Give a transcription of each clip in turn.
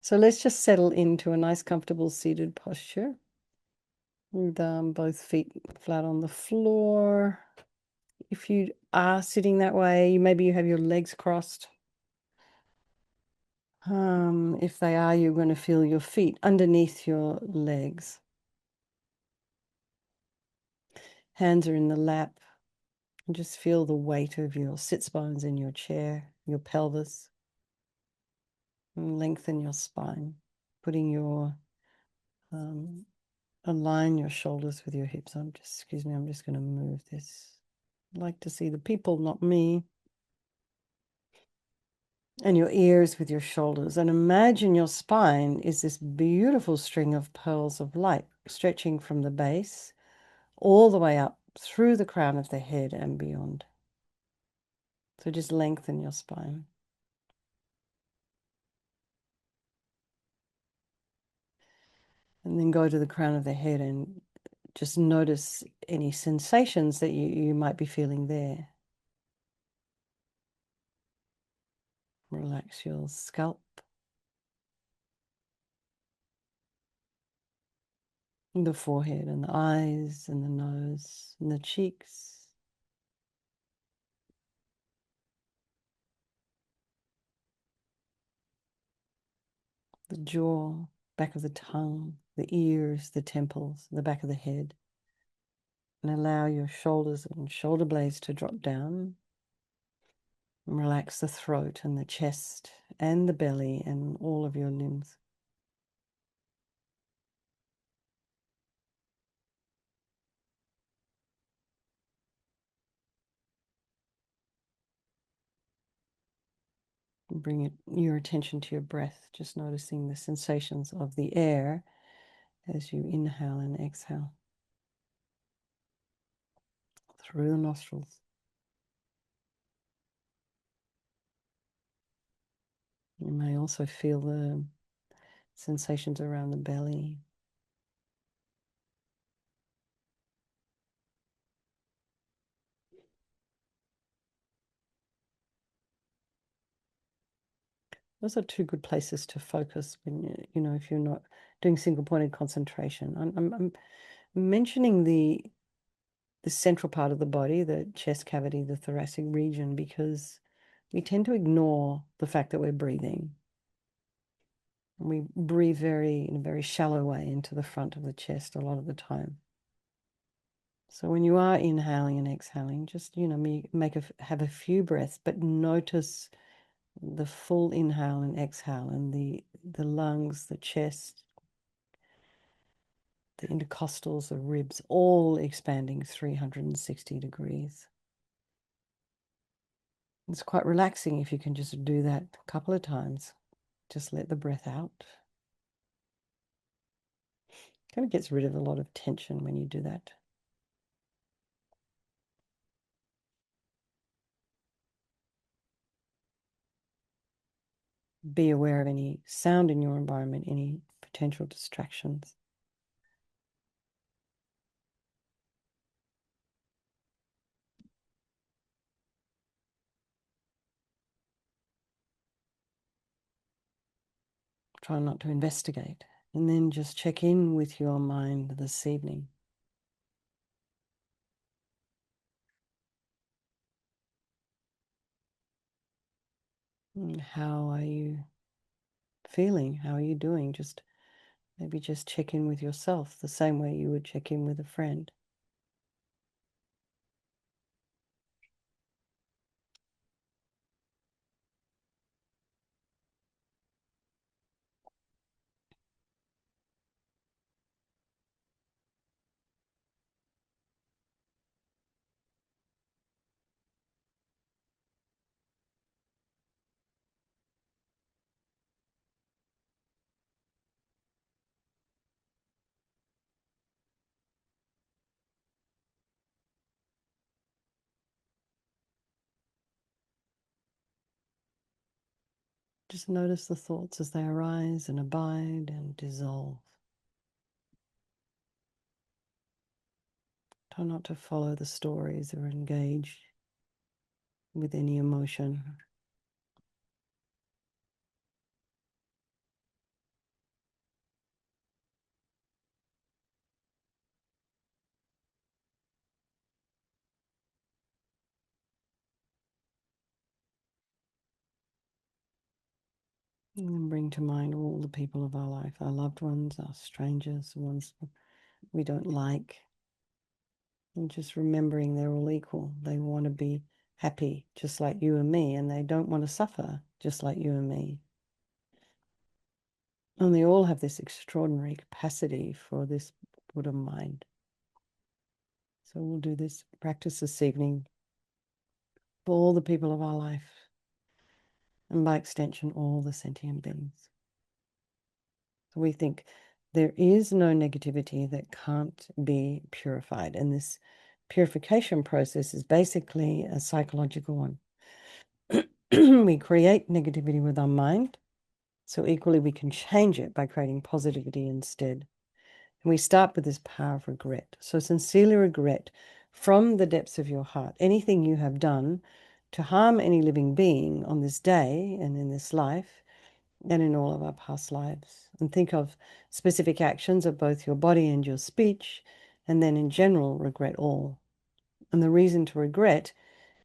So let's just settle into a nice, comfortable seated posture with both feet flat on the floor. If you are sitting that way, maybe you have your legs crossed. If they are, you're going to feel your feet underneath your legs. Hands are in the lap. And just feel the weight of your sits bones in your chair, your pelvis. And lengthen your spine, putting your align your shoulders with your hips. Excuse me, I'm just going to move this. I'd like to see the people, not me. And your ears with your shoulders. And imagine your spine is this beautiful string of pearls of light stretching from the base all the way up through the crown of the head and beyond. So just lengthen your spine. And then go to the crown of the head and just notice any sensations that you might be feeling there. Relax your scalp, the forehead and the eyes and the nose and the cheeks. The jaw, back of the tongue, the ears, the temples, the back of the head. And allow your shoulders and shoulder blades to drop down. And relax the throat and the chest and the belly and all of your limbs. Bring your attention to your breath, just noticing the sensations of the air as you inhale and exhale through the nostrils. You may also feel the sensations around the belly. Those are two good places to focus when if you're not doing single pointed concentration. I'm mentioning the central part of the body, the chest cavity, the thoracic region, because we tend to ignore the fact that we're breathing. And we breathe in a very shallow way into the front of the chest a lot of the time. So when you are inhaling and exhaling, just have a few breaths, but notice the full inhale and exhale, and the lungs, the chest, the intercostals, the ribs, all expanding 360 degrees. It's quite relaxing if you can just do that a couple of times. Just let the breath out. Kind of gets rid of a lot of tension when you do that. Be aware of any sound in your environment, any potential distractions. Try not to investigate. And then just check in with your mind this evening. How are you feeling? How are you doing? Maybe just check in with yourself the same way you would check in with a friend. Just notice the thoughts as they arise and abide and dissolve. Try not to follow the stories or engage with any emotion. And bring to mind all the people of our life, our loved ones, our strangers, the ones we don't like. And just remembering they're all equal. They want to be happy just like you and me, and they don't want to suffer just like you and me. And they all have this extraordinary capacity for this Buddha mind. So we'll do this practice this evening for all the people of our life, and by extension, all the sentient beings. So we think there is no negativity that can't be purified. And this purification process is basically a psychological one. We create negativity with our mind, so equally we can change it by creating positivity instead. And we start with this power of regret. So sincerely regret from the depths of your heart anything you have done to harm any living being on this day and in this life and in all of our past lives. And think of specific actions of both your body and your speech, and then in general, regret all. And the reason to regret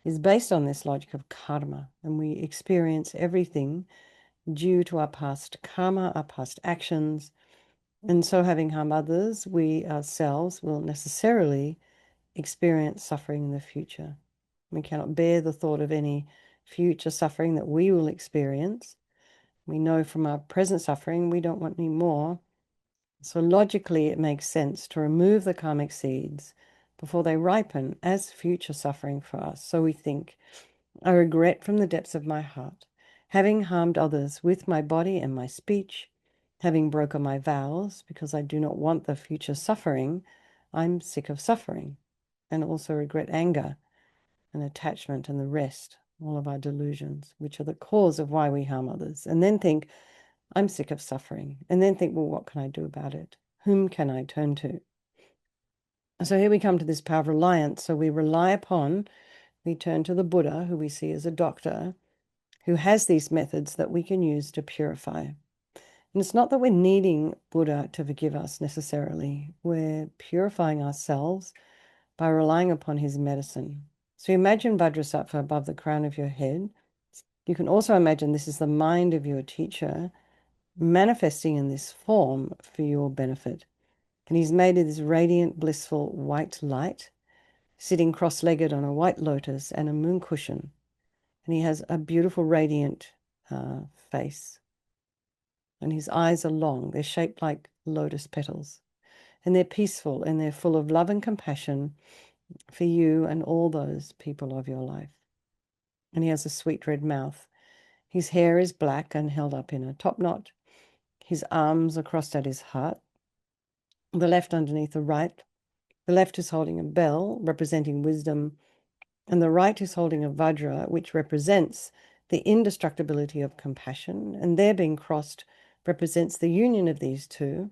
is based on this logic of karma, and we experience everything due to our past karma, our past actions. And so, having harmed others, we ourselves will necessarily experience suffering in the future. We cannot bear the thought of any future suffering that we will experience. We know from our present suffering we don't want any more. So logically, it makes sense to remove the karmic seeds before they ripen as future suffering for us. So we think, I regret from the depths of my heart, having harmed others with my body and my speech, having broken my vows because I do not want the future suffering. I'm sick of suffering, and also regret anger and attachment and the rest, all of our delusions, which are the cause of why we harm others. And then think, I'm sick of suffering. And then think, well, what can I do about it? Whom can I turn to? So here we come to this power of reliance. So we rely upon, we turn to the Buddha, who we see as a doctor, who has these methods that we can use to purify. And it's not that we're needing Buddha to forgive us necessarily. We're purifying ourselves by relying upon his medicine. So imagine Vajrasattva above the crown of your head. You can also imagine this is the mind of your teacher manifesting in this form for your benefit. And he's made of this radiant, blissful white light, sitting cross-legged on a white lotus and a moon cushion. And he has a beautiful, radiant face. And his eyes are long. They're shaped like lotus petals. And they're peaceful and they're full of love and compassion for you and all those people of your life. And he has a sweet red mouth. His hair is black and held up in a top knot. His arms are crossed at his heart, the left underneath the right. The left is holding a bell representing wisdom, and the right is holding a vajra, which represents the indestructibility of compassion. And their being crossed represents the union of these two.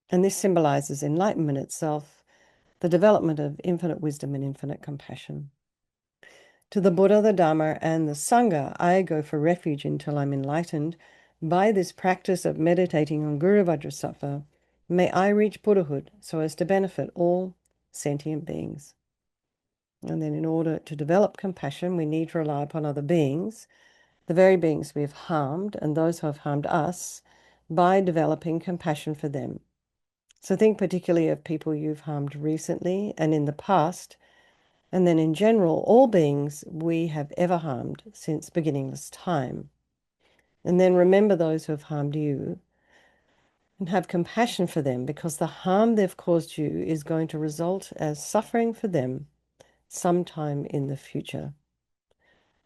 And this symbolizes enlightenment itself, the development of infinite wisdom and infinite compassion. To the Buddha, the Dharma, and the Sangha, I go for refuge until I'm enlightened. By this practice of meditating on Guru Vajrasattva, may I reach Buddhahood so as to benefit all sentient beings. And then in order to develop compassion, we need to rely upon other beings, the very beings we have harmed and those who have harmed us, by developing compassion for them. So think particularly of people you've harmed recently and in the past, and then in general, all beings we have ever harmed since beginningless time. And then remember those who have harmed you and have compassion for them, because the harm they've caused you is going to result as suffering for them sometime in the future.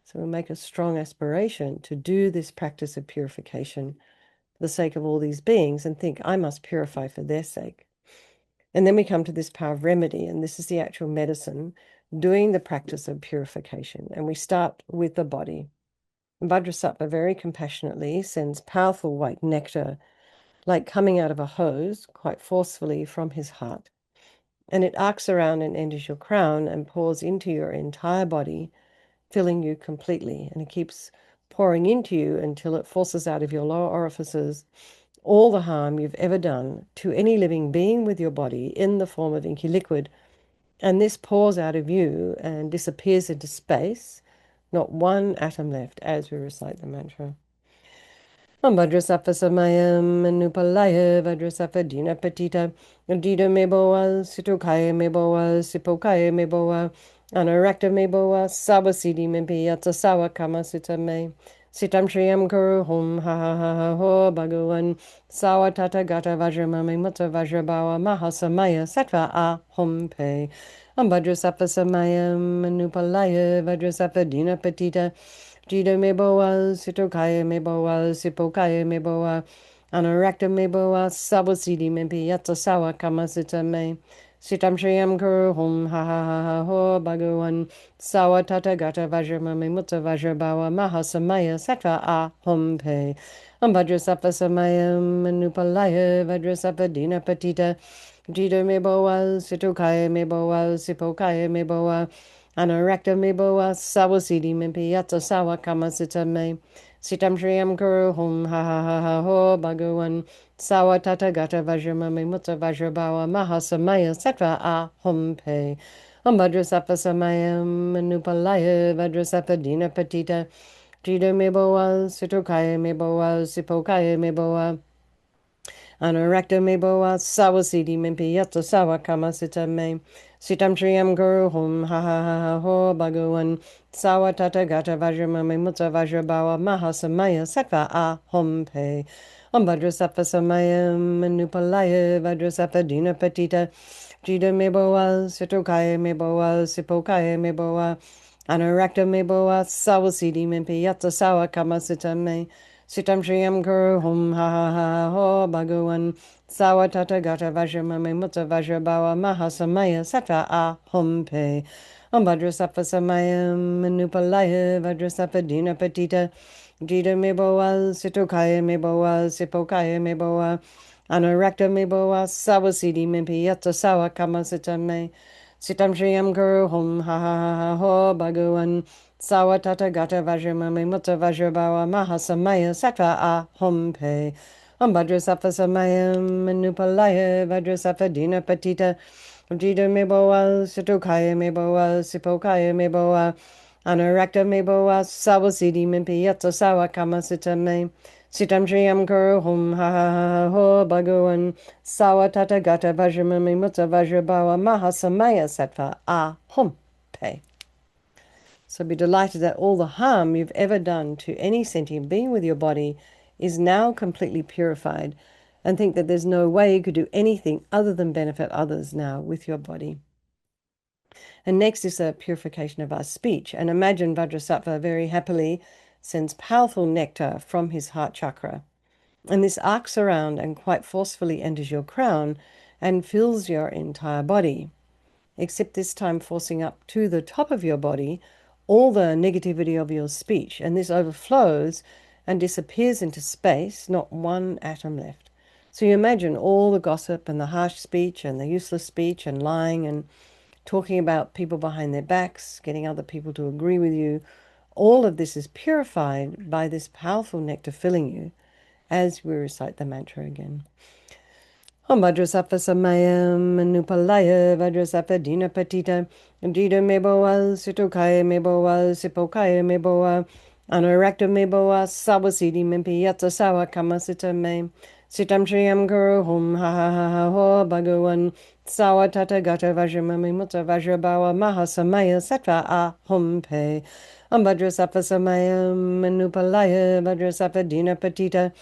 So we'll make a strong aspiration to do this practice of purification for the sake of all these beings and think, I must purify for their sake. And then we come to this power of remedy, and this is the actual medicine, doing the practice of purification. And we start with the body. Vajrasattva very compassionately sends powerful white nectar, like coming out of a hose, quite forcefully from his heart. And it arcs around and enters your crown and pours into your entire body, filling you completely. And it keeps pouring into you until it forces out of your lower orifices all the harm you've ever done to any living being with your body in the form of inky liquid. And this pours out of you and disappears into space, not one atom left as we recite the mantra. Vajrasapasamayam Manupalaya Vajrasapadina Petita Adita Meboa Situkaya Meboa Sipokaya Meboa Anarakta Meboa Sabasidi Mempiyata Sawa Kama Sita Me Sitam Shriyam Guru Hum Ha Ha Ha Ha Ho Bhagavan Sawa Tata Gata Vajramami Mutta Vajrabawa Mahasamaya Sattva A Hum Pe Vajrasapasamayam Manupalaya Vajrasapadina Petita Jida meboa, sitokaya meboa, sipokaya meboa, anarakta meboa, sabosidi mempi yatsa sawa kamasita me. Sitam shriyam kuru hum ha ha ha ha ho bhagawan sawa tata gata vajramami mutta vajrabawa mahasamaya sattva a hum pe. Vajrasapa samayam manupalaya vajrasapa dina patita. Jida meboa, sitokaya meboa, sipokaya meboa, Anarakta meboa sawasidi mimpi yatsa sawa kamasita me. Sitam shriyam kuru hum ha ha ha ha ho bhagawan sawa tata gata vajramami mutta vajrabawa mahasamaya sattva a hum pe. Vajrasapa samayam manupalaya vajrasapa dina patita. Jida meboa sitokaya meboa sipokaya meboa. Anarakta meboa sawasidi mimpi yatsa sawa kamasita me. Sitam triyam guru hum ha ha ha ha ho bhagawan sawa tata gata vajramami mutta vajrabawa mahasamaya sattva a hum pe. Vajrasapa samayam manupalaya vajrasapa dina patita. Jida meboa sitokaya meboa sipokaya meboa. Anarakta meboa sawasidi mimpi yatsa sawa kamasita me. Sitam Shriyam Guru Hum Ha Ha Ha Ho Bhagawan Sawa Tata Gata Vajramami Mutta Vajrabawa Mahasamaya Sattva A Hum Pe Vajrasapa Samayam Manupalaya Vajrasapa Dina Patita Jita Meboa Sitokaya Meboa Sipokaya Meboa Anarakta Meboa Sawasidi Mimpi Yatsa Sawa Kamasita Me Sitam Shriyam Guru Hum Ha Ha Ha Ha Ho Bhagawan Sawa Tata Gata Vajramami Mutta Vajrabawa Mahasamaya Sattva A Hum Pe Vajrasapa Samayam Manupalaya Vajrasapa Dina Patita Jita Meboa Sitokaya Meboa Sipokaya Meboa Anarakta Meboa Sawasidi Mimpi Yatsa Sawa Kamasita Me Sitam Shriyam Guru Hum Ha Ha Ha Ha Ho Bhagawan Sawa Tata Gata Vajramami Mutta Vajrabawa Mahasamaya Sattva A Hum Pe. So be delighted that all the harm you've ever done to any sentient being with your body is now completely purified, and think that there's no way you could do anything other than benefit others now with your body. And next is the purification of our speech. And imagine Vajrasattva very happily sends powerful nectar from his heart chakra. And this arcs around and quite forcefully enters your crown and fills your entire body, except this time forcing up to the top of your body all the negativity of your speech. And this overflows and disappears into space, not one atom left. So you imagine all the gossip and the harsh speech and the useless speech and lying and talking about people behind their backs, getting other people to agree with you. All of this is purified by this powerful nectar filling you as we recite the mantra again. Vajrasapa Samayam Manupalaya Vajrasapa Dina Patita Jita Meboa Sitokaya Meboa Sipokaya Meboa Anarakta Meboa Sawasidi Mimpi Yatsa Sawa Kamasita Me Sitam Shriyam Guru Hum Ha Ha Ha Ha Ho Bhagawan Sawa Tata Gata Vajramami Mutta Vajrabawa Mahasamaya Sattva A Hum Pe Vajrasapa Samayam Manupalaya Vajrasapa Dina Patita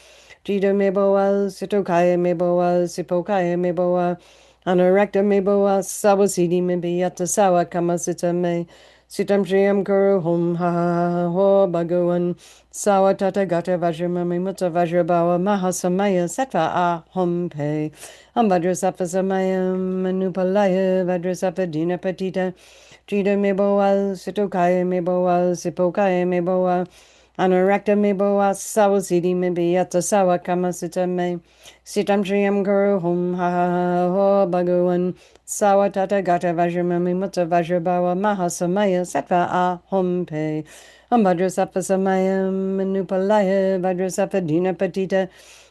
Jita meboa, sitokaya meboa, sipokaya meboa, anarakta meboa, sawasidi mimpi yatsa sawa kamasita me, sitam shriyam guru hum ha ha ha ho bhagawan, sawa tata gata vajramami mutta vajrabawa mahasamaya sattva a hum pe, vajrasapa samayam manupalaya vajrasapa dina patita, jita meboa, sitokaya meboa, sipokaya meboa, Anarakta meboa sawasidi mimpi yatsa sawa kamasita me. Sitam shriyam guru hum ha ha ha ho bhagawan. Sawa tata gata vajramami mutta vajrabawa mahasamaya sattva a hum pe. Vajrasapa samayam manupalaya vajrasapa dina patita.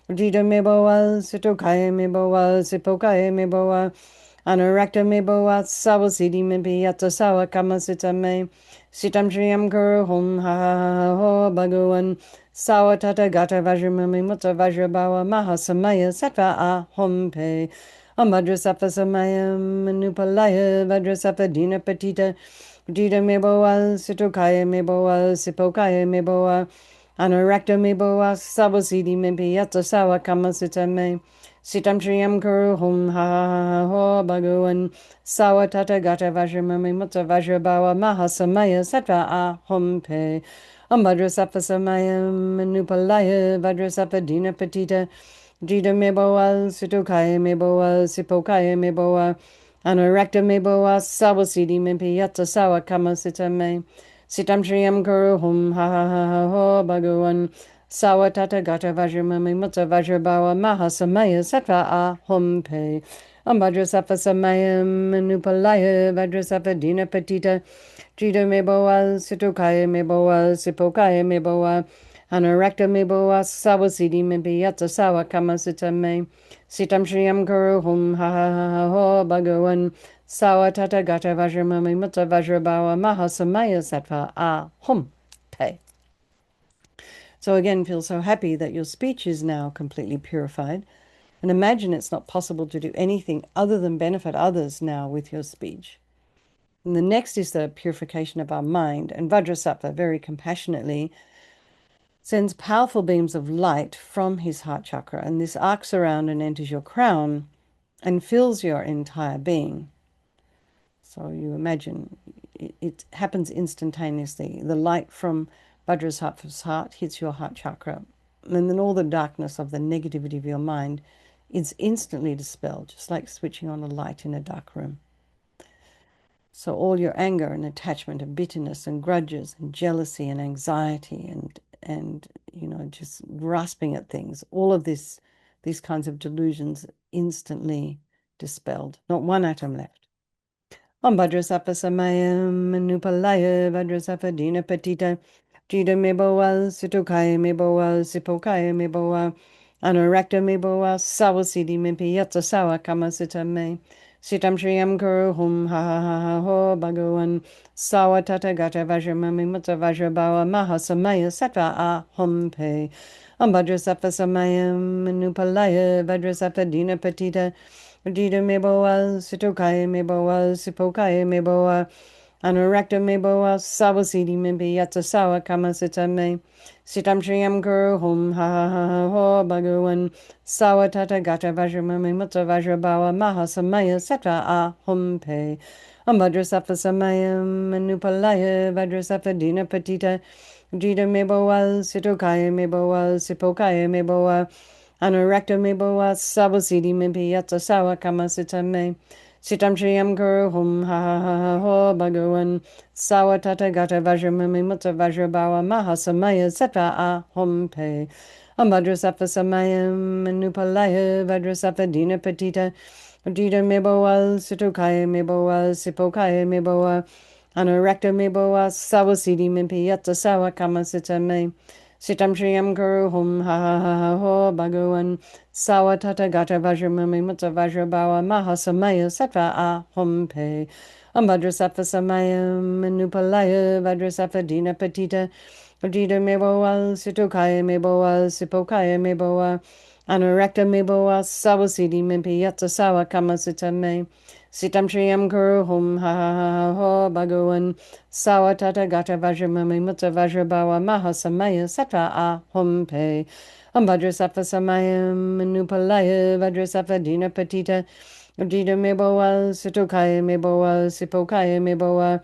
Jita meboa sitokaya meboa sipokaya meboa. Anarakta meboa sawasidi mimpi yatsa sawa kamasita me. Sitam Shriyam Guru Hum Ha Ha Ha Ho Bhagawan Sawa Tata Gata Vajramami Mutta Vajrabawa Mahasamaya Sattva Ahom Pe. Ambhadrasapha Samayam Manupalaya Vajrasapha Dina Patita Jita Meboa Sitokaya Meboa Sipokaya Meboa Anurakta Meboa Sabosidi Mimpi Yata Sawa Kamasita Me Sitam Shriyam Kuru Hum Ha Ha Ha Ho Bhagavan Sawa Tata Gata Vajramami Mutta Vajrabawa Mahasamaya Sattva Ahom Pe. Ambhadrasapha Samayam Manupalaya Vajrasapha Dina Patita Jita Meboa Sitokaya Meboa Sipokaya Meboa Anurakta Meboa Sabosidi Mimpi Yata Sawa Kamasita Me Sitam Shriyam Kuru Hum Ha Ha Ha Ha Ho Bhagavan Sawa Tata Gata Vajramami Mutta Vajrabawa Mahasamaya Sattva Ahom Pe. Ambhadrasapha Samayam Manupalaya Vajrasapha Dina Patita Jita Meboa Sitokaya Meboa Sipokaya Meboa Anurakta Meboa Sabosidi Mimpi Yata Sawa Kamasita Me Sitam Shriyam Kuru Hum Ha Ha Ha Ha Ho Bhagavan Sawa Tata Gata Vajramami Mutta Vajrabawa Mahasamaya Sattva Ahom Pe. So again, feel so happy that your speech is now completely purified. And imagine it's not possible to do anything other than benefit others now with your speech. And the next is the purification of our mind. And Vajrasattva very compassionately sends powerful beams of light from his heart chakra. And this arcs around and enters your crown and fills your entire being. So you imagine it happens instantaneously. The light from Vajrasattva's heart hits your heart chakra. And then all the darkness of the negativity of your mind is instantly dispelled, just like switching on a light in a dark room. So all your anger and attachment and bitterness and grudges and jealousy and anxiety and just grasping at things, all of these kinds of delusions instantly dispelled. Not one atom left. Om Vajrasattva Samayam Manupalaya Vajrasattva Dina Patita Jita Meboa Sitokaya Meboa Sipokaya Meboa Anurakta Meboa Sawasidi Mimpi Yatsa Sawa Kamasita Me Sitam Shriyam Kuru Hum Ha Ha Ha Ha Ho Bhagavan Sawa Tata Gata Vajramami Mutta Vajrabawa Mahasamaya Sattva Ahom Pe. Om Vajrasattva Samayam Manupalaya Vajrasattva Dina Patita Jita Meboa Sitokaya Meboa Sipokaya Meboa Anurakta Meboa Sawasidi Mimpi Yatsa Sawa Kamasita Me Sitam Shriyam Kuru Hum Ha Ha Ha Ha Ho Bhagavan Sawa Tata Gata Vajramami Mutta Vajrabawa Mahasamaya Sattva Ahom Pe. Om Vajrasattva Samayam Manupalaya Vajrasattva Dina Patita Jita Meboa Sitokaya Meboa Sipokaya Meboa Anurakta Meboa Sabosidi Mimpi Yatsa Sawa Kamasita Me Sitam Shriyam Kuru Hum Ha Ha Ha Ha Ho Bhagavan Sawa Tata Gata Vajramami Mutta Vajrabawa Mahasamaya Sattva Ahom Pe. Om Vajrasattva Samayam Manupalaya Vajrasattva Dina Patita Jita Meboa Sitokaya Meboa Sipokaya Meboa Anurakta Meboa Sawasidi Mimpi Yatsa Sawa Kamasita Me Sitam Shriyam Kuru Hum Ha Ha Ha Ha Ho Bhagavan Sawa Tata Gata Vajramami Mutta Vajrabawa Mahasamaya Sattva Ahom Pe. Om Vajrasattva Samayam Manupalaya Vajrasattva Dina Patita Jita Meboa Sitokaya Meboa Sipokaya Meboa Anurakta Meboa Sawasidi Mimpi Yatsa Sawa Kamasita Me Sitam Shriyam Kuru Hum Ha Ha Ha Ha Ho Bhagavan Sawa Tata Gata Vajramami Mutta Vajrabawa Mahasamaya Sattva Ahom Pe. Om Vajrasattva Samayam Manupalaya Vajrasattva Dina Patita Jita Meboa Sitokaya Meboa Sipokaya Meboa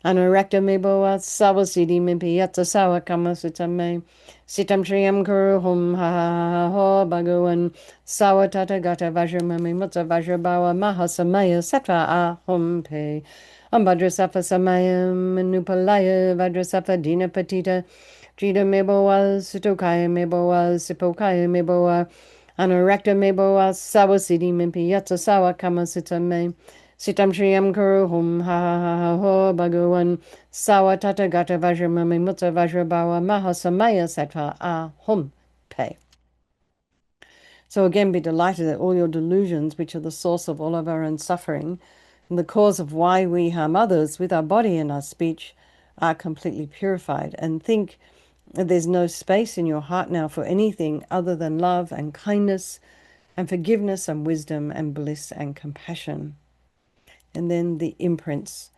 Anurakta Meboa Sawasidi Mimpi Yatsa Sawa Kamasita Me Sitam Shriyam Kuru Hum Ha Ha Ha Ha Ho Bhagavan Sawa Tata Gata Vajramami Mutta Vajrabawa Mahasamaya Sattva Ahom Pe. Om Vajrasattva Samayam Manupalaya Vajrasattva Dina Patita Jita Meboa Sitokaya Meboa Sipokaya Meboa Anurakta Meboa Sawasidi Mimpi Yatsa Sawa Kamasita Me Sitam Shriyam Kuru Hum Ha Ha Ha Ha Ho Bhagavan Sawa Tata Gata Vajramami Mutta Vajrabawa Mahasamaya Sattva Ahom Pe. So again, be delighted that all your delusions, which are the source of all of our own suffering, and the cause of why we harm others with our body and our speech, are completely purified. And think There's no space in your heart now for anything other than love and kindness and forgiveness and wisdom and bliss and compassion. And then the imprints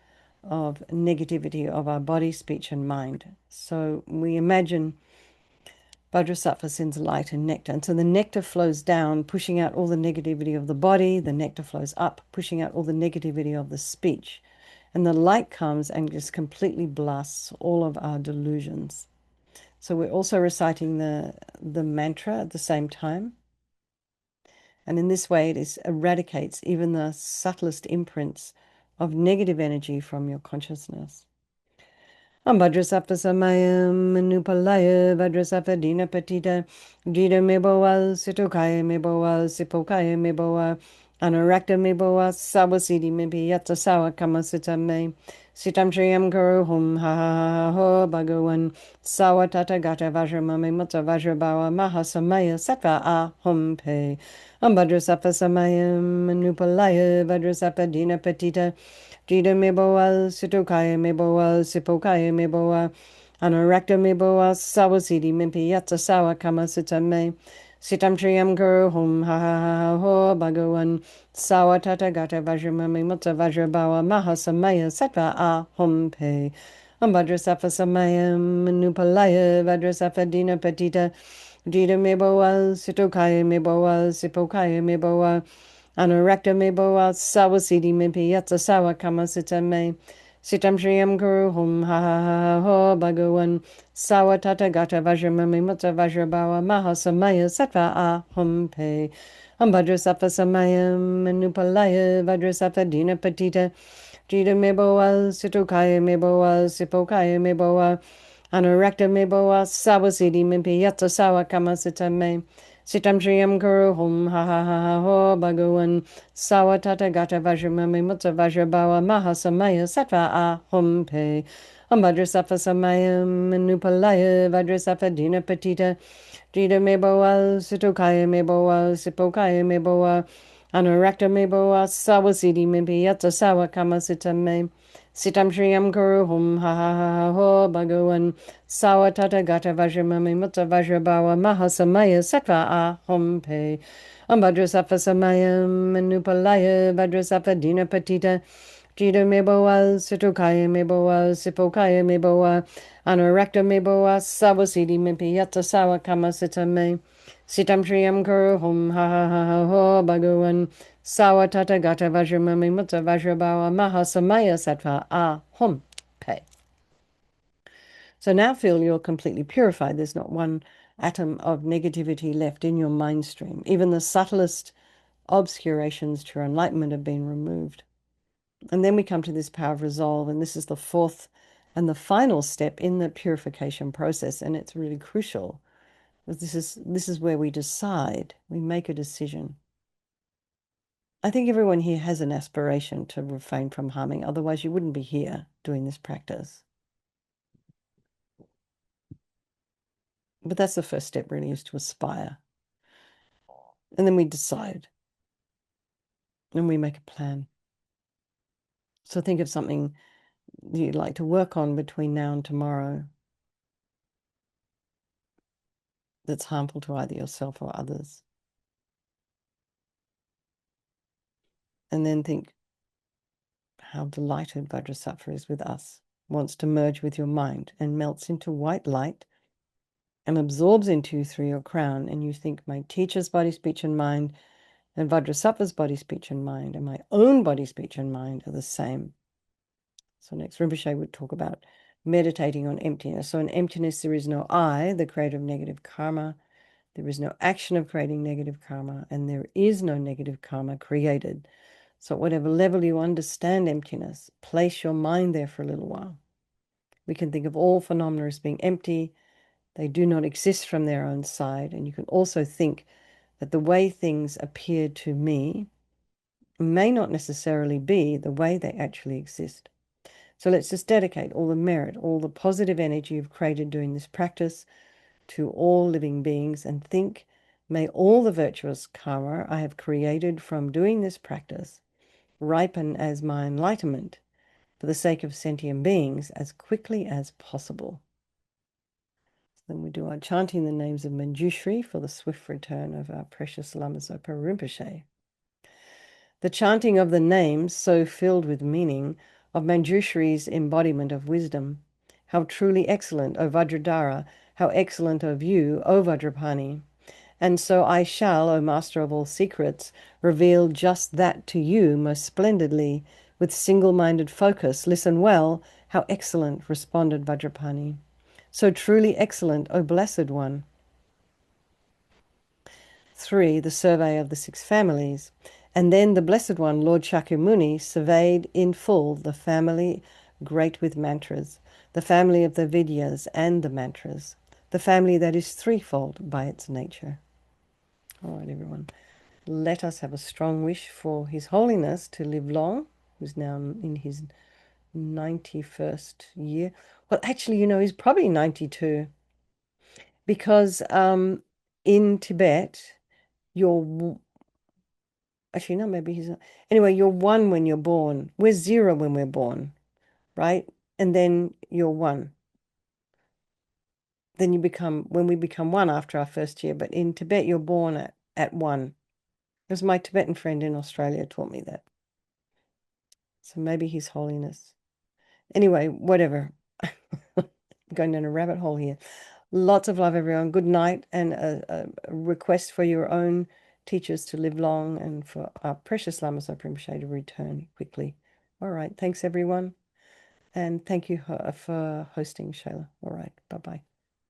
of negativity of our body, speech, and mind. So we imagine Vajrasattva sends light and nectar. And so the nectar flows down, pushing out all the negativity of the body. The nectar flows up, pushing out all the negativity of the speech. And the light comes and just completely blasts all of our delusions. So we're also reciting the mantra at the same time. And in this way, it eradicates even the subtlest imprints of negative energy from your consciousness. Vajrasattva samayam manupalaya Vajrasattva dina patita Jida meboa situkaya meboa sipokaya meboa Anurakta meboa sawasidi mebi yata sawa kamasita me Sitam Shriyam Guru Hum Ha Ha Ha Ho Bhagawan Sawa Tata Gata Vajramame Mutta Vajrabawa Mahasamaya Sattva A Hum Pe Vajrasattva samayam manupalaya Vajrasattva dina patita Jida meboa, situkaya meboa, sipokaya meboa, anurakta meboa, sawasidi mimpi yatsa sawa kama sitame. Sitam triyam guru hum ha ha ha ha ho bhagawan sawa tata gata vajramami mutta vajrabawa mahasamaya sattva a hum pe. Vajrasattva samayam manupalaya Vajrasattva dina patita Jida meboa, situkaya meboa, sipokaya meboa, Anurakta me boa sawasidi mimpi yatsa sawa kama sitame. Sitam shriyam guru hum ha ha ha ho bhagawan sawa tata gata vajramami mutta vajrabawa mahasamaya sattva a hum pe. Vajrasattva samayam manupalaya Vajrasattva dina patita Jida me boa situkaya me boa sipokaya me boa Anurakta me boa sawasidi mimpi yatsa sawa kama sitame. Sitam Shriyam Guru Hum Ha Ha Ha Ha Ho Bhagawan Sawa Tata Gata Vajramami Mutta Vajrabawa Mahasamaya Sattva A Hum Pe Vajrasattva Samayam Manupalaya Vajrasattva Dina Patita Jida Meboa Situkaya Meboa Sipokaya Meboa Anurakta Meboa Sawasidi Mimpi Yatsa Sawa Kama Sitame Sitam Shriyam Guru Hum Ha Ha Ha Ha Ho Bhagawan Sawa Tata Gata Vajramami Mutta Vajrabawa Mahasamaya Sattva A Hum Pe Vajrasattva Samayam Manupalaya Vajrasattva Dina Patita Jida Meboa Situkaya Meboa Sipokaya Meboa Anurakta Meboa Sawasidi Mimpi Yatsa Sawa Kama Sitame Sitam Shriyam Guru Hum Ha Ha Ha Ha Ho Bhagawan Sawa Tata Gata Vajramami Mutta Vajrabawa Mahasamaya Sattva A Hum Pe. So now feel you're completely purified. There's not one atom of negativity left in your mind stream. Even the subtlest obscurations to your enlightenment have been removed. And then we come to this power of resolve, and this is the fourth and the final step in the purification process, and it's really crucial. This is where we decide, we make a decision. I think everyone here has an aspiration to refrain from harming, otherwise you wouldn't be here doing this practice. But that's the first step, really, is to aspire. And then we decide, and we make a plan. So think of something you'd like to work on between now and tomorrow that's harmful to either yourself or others. And then think how delighted Vajrasattva is with us, wants to merge with your mind and melts into white light and absorbs into you through your crown. And you think, my teacher's body, speech, and mind, and Vajrasattva's body, speech, and mind, and my own body, speech, and mind are the same. So next, Rinpoche would talk about meditating on emptiness. So in emptiness, there is no I, the creator of negative karma. There is no action of creating negative karma, and there is no negative karma created. So at whatever level you understand emptiness, place your mind there for a little while. We can think of all phenomena as being empty. They do not exist from their own side. And you can also think that the way things appear to me may not necessarily be the way they actually exist. So let's just dedicate all the merit, all the positive energy you've created doing this practice to all living beings and think, may all the virtuous karma I have created from doing this practice ripen as my enlightenment for the sake of sentient beings as quickly as possible. Then we do our chanting the names of Manjushri for the swift return of our precious Lama Zopa Rinpoche. The chanting of the names, so filled with meaning, of Manjushri's embodiment of wisdom. How truly excellent, O Vajradhara, how excellent of you, O Vajrapani. And so I shall, O Master of all secrets, reveal just that to you most splendidly, with single-minded focus. Listen well, how excellent, responded Vajrapani. So truly excellent, O Blessed One. 3. The survey of the 6 families. And then the Blessed One, Lord Shakyamuni, surveyed in full the family great with mantras, the family of the Vidyas and the mantras, the family that is threefold by its nature. All right, everyone. Let us have a strong wish for His Holiness to live long, who's now in his 91st year. Well, actually, he's probably 92 because in Tibet, you're actually, no, maybe he's not. Anyway, you're one when you're born. We're zero when we're born, right? And then you're one. Then when we become one after our first year. But in Tibet, you're born at one. Because my Tibetan friend in Australia taught me that. So maybe His Holiness. Anyway, whatever. Going down a rabbit hole here. Lots of love, everyone. Good night, and a request for your own teachers to live long and for our precious Lama Zopa Rinpoche to return quickly. All right. Thanks, everyone. And thank you for hosting, Shayla. All right. Bye-bye.